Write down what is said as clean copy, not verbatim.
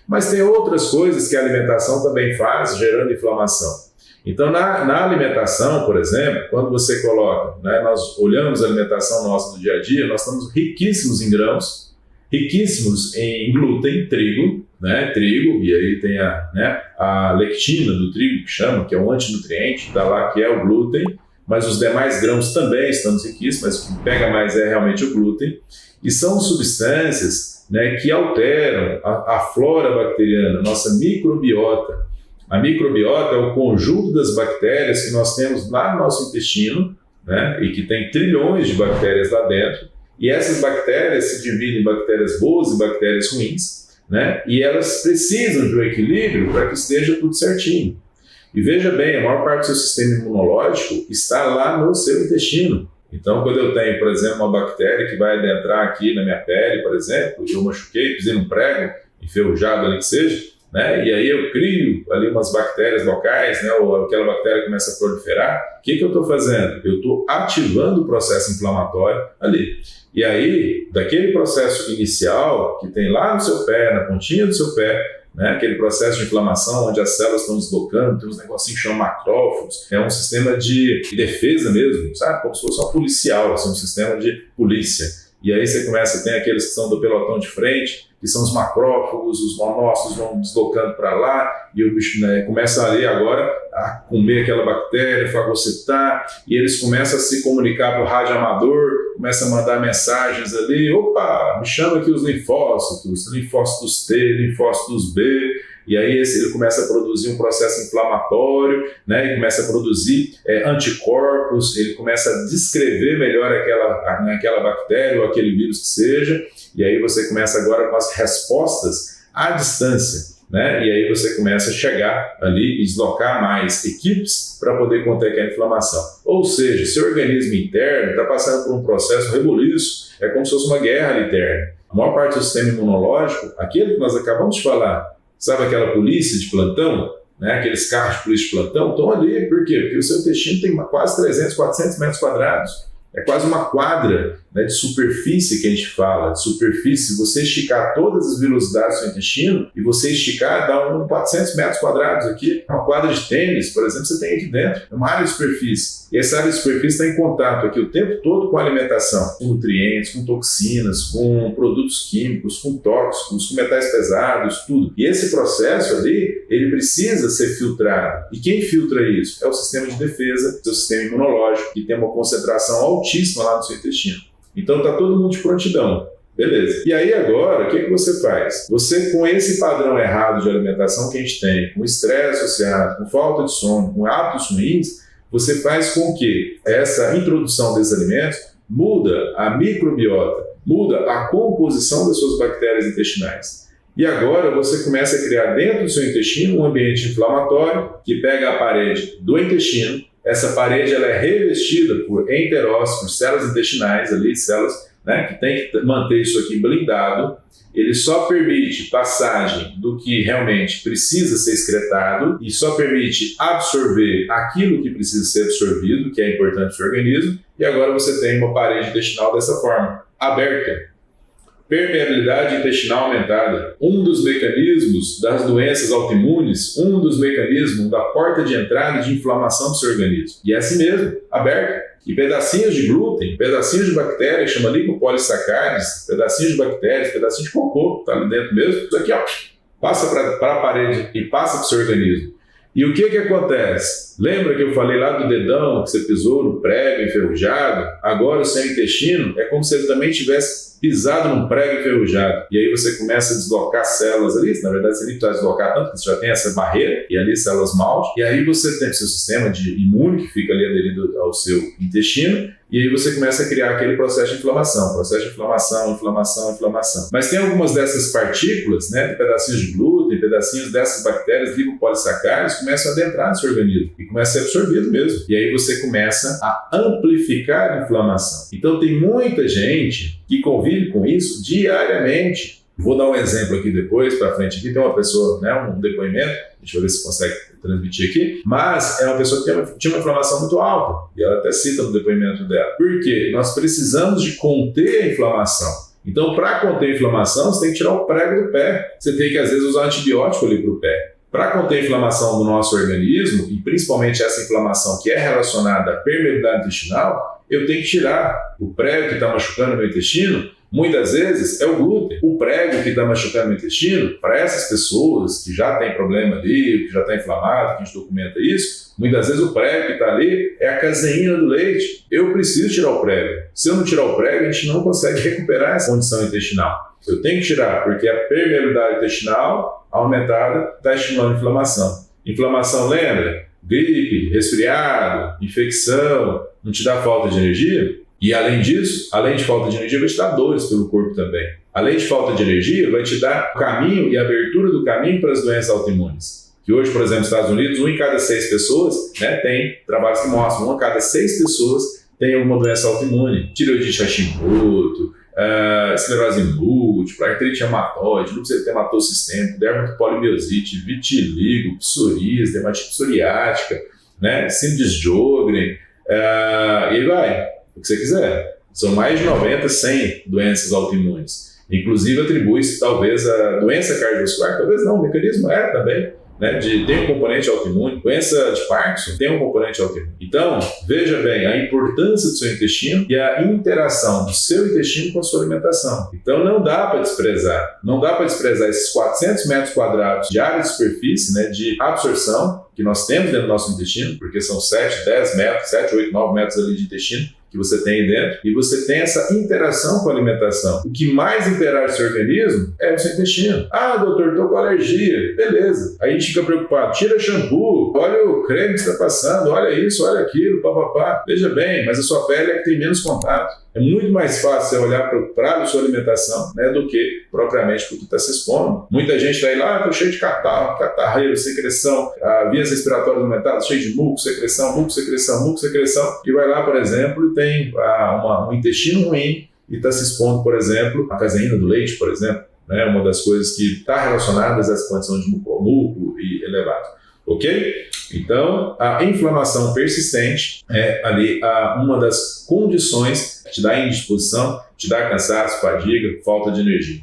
Mas tem outras coisas que a alimentação também faz, gerando inflamação. Então, na alimentação, por exemplo, quando você coloca, né, nós olhamos a alimentação nossa do dia a dia, nós estamos riquíssimos em grãos, riquíssimos em glúten, trigo, e aí tem a lectina do trigo, que chama, que é um antinutriente, está lá, que é o glúten, mas os demais grãos também estamos riquíssimos, mas o que pega mais é realmente o glúten, e são substâncias, né, que alteram a flora bacteriana, a nossa microbiota. A microbiota é o conjunto das bactérias que nós temos lá no nosso intestino, né, e que tem trilhões de bactérias lá dentro, e essas bactérias se dividem em bactérias boas e bactérias ruins, né, e elas precisam de um equilíbrio para que esteja tudo certinho. E veja bem, a maior parte do seu sistema imunológico está lá no seu intestino. Então, quando eu tenho, por exemplo, uma bactéria que vai adentrar aqui na minha pele, por exemplo, eu machuquei, pisei num prego, enferrujado ali que seja, né? E aí eu crio ali umas bactérias locais, né? Ou aquela bactéria começa a proliferar. O que eu estou fazendo? Eu estou ativando o processo inflamatório ali. E aí, daquele processo inicial que tem lá no seu pé, na pontinha do seu pé, né, aquele processo de inflamação onde as células estão deslocando, tem uns negocinhos que chamam macrófagos, é um sistema de defesa mesmo, sabe? Como se fosse uma policial, assim, um sistema de polícia. E aí você começa, tem aqueles que são do pelotão de frente, que são os macrófagos, os monócitos vão deslocando para lá, e o bicho, né, começa ali agora a comer aquela bactéria, fagocitar, e eles começam a se comunicar por rádio amador, começam a mandar mensagens ali, opa, me chama aqui os linfócitos T, linfócitos B, e aí ele começa a produzir um processo inflamatório, né, ele começa a produzir anticorpos, ele começa a descrever melhor aquela bactéria ou aquele vírus que seja, e aí você começa agora com as respostas à distância, né, e aí você começa a chegar ali e deslocar mais equipes para poder conter aquela inflamação. Ou seja, seu organismo interno está passando por um processo rebuliço, é como se fosse uma guerra interna. A maior parte do sistema imunológico, aquele que nós acabamos de falar, sabe aquela polícia de plantão, né? Aqueles carros de polícia de plantão, estão ali. Por quê? Porque o seu intestino tem quase 300, 400 metros quadrados. É quase uma quadra, né, de superfície que a gente fala. De superfície, se você esticar todas as velocidades do seu intestino e você esticar, dá 400 metros quadrados aqui. Uma quadra de tênis, por exemplo, você tem aqui dentro. É uma área de superfície. E essa área de superfície está em contato aqui o tempo todo com a alimentação, com nutrientes, com toxinas, com produtos químicos, com tóxicos, com metais pesados, tudo. E esse processo ali, ele precisa ser filtrado. E quem filtra isso? É o sistema de defesa, o sistema imunológico, que tem uma concentração altíssima lá no seu intestino. Então está todo mundo de prontidão. Beleza. E aí agora, o que você faz? Você, com esse padrão errado de alimentação que a gente tem, com estresse associado, com falta de sono, com hábitos ruins, você faz com que essa introdução desses alimentos muda a microbiota, muda a composição das suas bactérias intestinais. E agora você começa a criar dentro do seu intestino um ambiente inflamatório que pega a parede do intestino. Essa parede ela é revestida por enterócitos, por células intestinais, ali, células, né, que tem que manter isso aqui blindado. Ele só permite passagem do que realmente precisa ser excretado e só permite absorver aquilo que precisa ser absorvido, que é importante para o seu organismo. E agora você tem uma parede intestinal dessa forma, aberta. Permeabilidade intestinal aumentada. Um dos mecanismos das doenças autoimunes, um dos mecanismos da porta de entrada de inflamação do seu organismo. E é assim mesmo, aberta. E pedacinhos de glúten, pedacinhos de bactérias, chama liposacárides, pedacinhos de bactérias, pedacinhos de cocô, tá ali dentro mesmo. Isso aqui, ó, passa para a parede e passa para o seu organismo. E o que acontece? Lembra que eu falei lá do dedão que você pisou no prego enferrujado? Agora o seu intestino é como se ele também tivesse pisado num prego enferrujado. E aí você começa a deslocar células ali, na verdade você nem precisa deslocar tanto, porque você já tem essa barreira, e ali células malte, e aí você tem o seu sistema imune que fica ali aderido ao seu intestino, e aí você começa a criar aquele processo de inflamação, inflamação. Mas tem algumas dessas partículas, né, de pedacinhos de glúten, pedacinhos dessas bactérias lipopolissacarídeas, começam a adentrar no seu organismo, e começa a ser absorvido mesmo. E aí você começa a amplificar a inflamação. Então tem muita gente que convive com isso diariamente. Vou dar um exemplo aqui depois, para frente aqui, tem uma pessoa, né, um depoimento, deixa eu ver se consegue transmitir aqui, mas é uma pessoa que tinha uma inflamação muito alta, e ela até cita no depoimento dela. Por quê? Nós precisamos de conter a inflamação. Então, para conter a inflamação, você tem que tirar o prego do pé. Você tem que, às vezes, usar antibiótico ali para o pé. Para conter a inflamação do nosso organismo, e principalmente essa inflamação que é relacionada à permeabilidade intestinal, eu tenho que tirar o prego que está machucando o meu intestino. Muitas vezes é o glúten. O prego que está machucando o intestino, para essas pessoas que já têm problema ali, que já está inflamado, que a gente documenta isso, muitas vezes o prego que está ali é a caseína do leite. Eu preciso tirar o prego. Se eu não tirar o prego, a gente não consegue recuperar essa condição intestinal. Eu tenho que tirar, porque a permeabilidade intestinal aumentada está estimulando a inflamação. Inflamação, lembra? Gripe, resfriado, infecção, não te dá falta de energia? E além disso, além de falta de energia, vai te dar dores pelo corpo também. Além de falta de energia, vai te dar o caminho e a abertura do caminho para as doenças autoimunes. Que hoje, por exemplo, nos Estados Unidos, 1 em cada 6 pessoas, tem trabalhos que mostram, 1 a cada 6 pessoas tem alguma doença autoimune. Tireoidite Hashimoto, esclerose múltipla, artrite reumatoide, lúpus eritematoso sistêmico, dermatopolimiosite, vitiligo, psoríase, dermatite psoriática, síndrome de Sjögren, e aí vai. O que você quiser. São mais de 90, 100 doenças autoimunes. Inclusive, atribui-se talvez a doença cardiovascular, talvez não, o mecanismo também, tem um componente autoimune. Doença de Parkinson tem um componente autoimune. Então, veja bem a importância do seu intestino e a interação do seu intestino com a sua alimentação. Então, não dá para desprezar. Não dá para desprezar esses 400 metros quadrados de área de superfície, de absorção que nós temos dentro do nosso intestino, porque são 7, 10 metros, 7, 8, 9 metros ali de intestino que você tem aí dentro, e você tem essa interação com a alimentação. O que mais interage no seu organismo é o seu intestino. Ah, doutor, estou com alergia. Beleza. Aí a gente fica preocupado. Tira shampoo, olha o creme que você está passando, olha isso, olha aquilo, papapá. Veja bem, mas a sua pele é que tem menos contato. É muito mais fácil você olhar para a sua alimentação do que propriamente para o que está se expondo. Muita gente está aí lá, estou cheio de catarreiro, secreção, vias respiratórias aumentadas, cheio de muco, secreção, e vai lá, por exemplo, e tem um intestino ruim e está se expondo, por exemplo, a caseína do leite, por exemplo, uma das coisas que está relacionada a essa condição de muco e elevado. Ok? Então, a inflamação persistente é ali uma das condições que te dá indisposição, te dá cansaço, fadiga, falta de energia.